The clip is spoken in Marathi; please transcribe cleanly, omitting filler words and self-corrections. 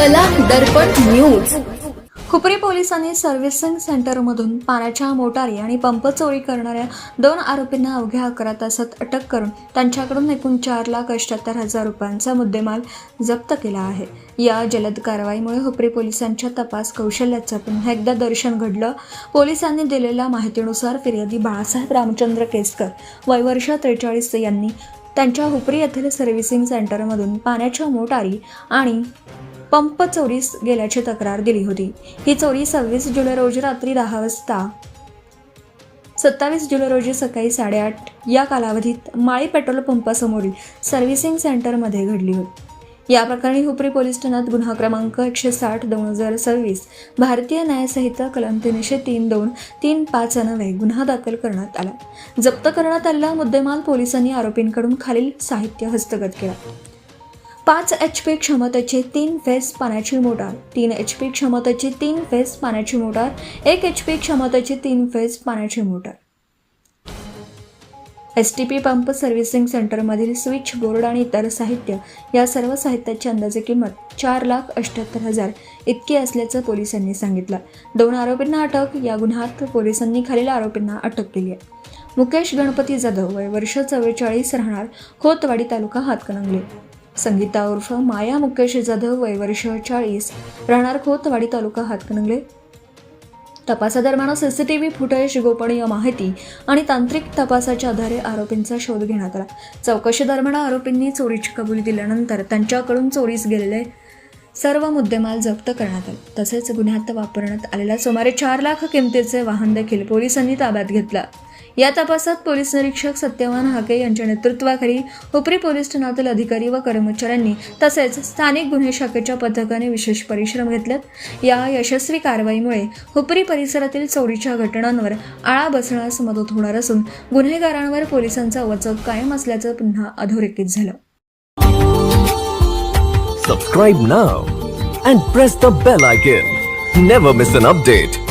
कला दर्पण न्यूज। हुपरी पोलिसांनी सर्व्हिसिंग सेंटरमधून पाण्याच्या मोटारी आणि पंप चोरी करणाऱ्या 2 आरोपींना अवघ्या 11 तासात अटक करून त्यांच्याकडून एकूण 4,78,000 रुपयांचा मुद्देमाल जप्त केला आहे। या जलद कारवाईमुळे हुपरी पोलिसांच्या तपास कौशल्याचं पुन्हा एकदा दर्शन घडलं। पोलिसांनी दिलेल्या माहितीनुसार फिर्यादी बाळासाहेब रामचंद्र केसकर वय वर्ष 43 यांनी त्यांच्या हुपरी येथील सर्व्हिसिंग सेंटरमधून पाण्याच्या मोटारी आणि पंप चोरीस गेल्याची तक्रार दिली होती। ही चोरी 26 जुलै रोजी रात्री 10 वाजता 27 जुलै रोजी सकाळी 8:30 या कालावधीत माळी पेट्रोल पंपासमोरील सर्व्हिसिंग सेंटरमध्ये घडली होती। या प्रकरणी हुपरी पोलीस ठाण्यात गुन्हा क्रमांक 160/2026 भारतीय न्याय संहिता कलम 303(2)(3)(5) अन्वये गुन्हा दाखल करण्यात आला। जप्त करण्यात आलेला मुद्देमाल पोलिसांनी आरोपींकडून खालील साहित्य हस्तगत केला: 5 HP क्षमतेची 3 फेज पाण्याची मोटार, 3 HP क्षमतेची 3 फेज पाण्याची मोटार, 1 HP क्षमतेची 3 फेज पाण्याची मोटार, STP पंप, सर्व्हिसिंग सेंटरमधील स्विच बोर्ड आणि इतर साहित्य। या सर्व साहित्याची अंदाजे किंमत 4,78,000 इतकी असल्याचं पोलिसांनी सांगितलं। 2 आरोपींना अटक। या गुन्ह्यात पोलिसांनी खालील आरोपींना अटक केली आहे: मुकेश गणपती जाधव वय वर्ष 44 राहणार खोतवाडी तालुका हातकणंगले, संगीता उर्फ माया मुकेश जाधव वय वर्ष 40 राहणार खोतवाडी तालुका हातकणंगले। तपासादरम्यान CCTV फुटेज, गोपनीय माहिती आणि तांत्रिक तपासाच्या आधारे आरोपींचा शोध घेण्यात आला। चौकशी दरम्यान आरोपींनी चोरीची कबुली दिल्यानंतर त्यांच्याकडून चोरीस गेलेले सर्व मुद्देमाल जप्त करण्यात आले। तसेच गुन्ह्यात वापरण्यात आलेला सुमारे 4 लाख किमतीचे वाहन देखील पोलिसांनी ताब्यात घेतला। या तपासात पोलीस निरीक्षक सत्यवान हाके यांच्या नेतृत्वाखाली हुपरी पोलीस ठाण्यातील अधिकारी व कर्मचाऱ्यांनी तसेच स्थानिक गुन्हे शाखेच्या पथकाने विशेष परिश्रम घेतलेत। या यशस्वी कारवाईमुळे हुपरी परिसरातील चोरीच्या घटनांवर आळा बसण्यास मदत होणार असून गुन्हेगारांवर पोलिसांचा वचक कायम असल्याचं पुन्हा अधोरेखित झालं। Subscribe now and press the bell icon. Never miss an update.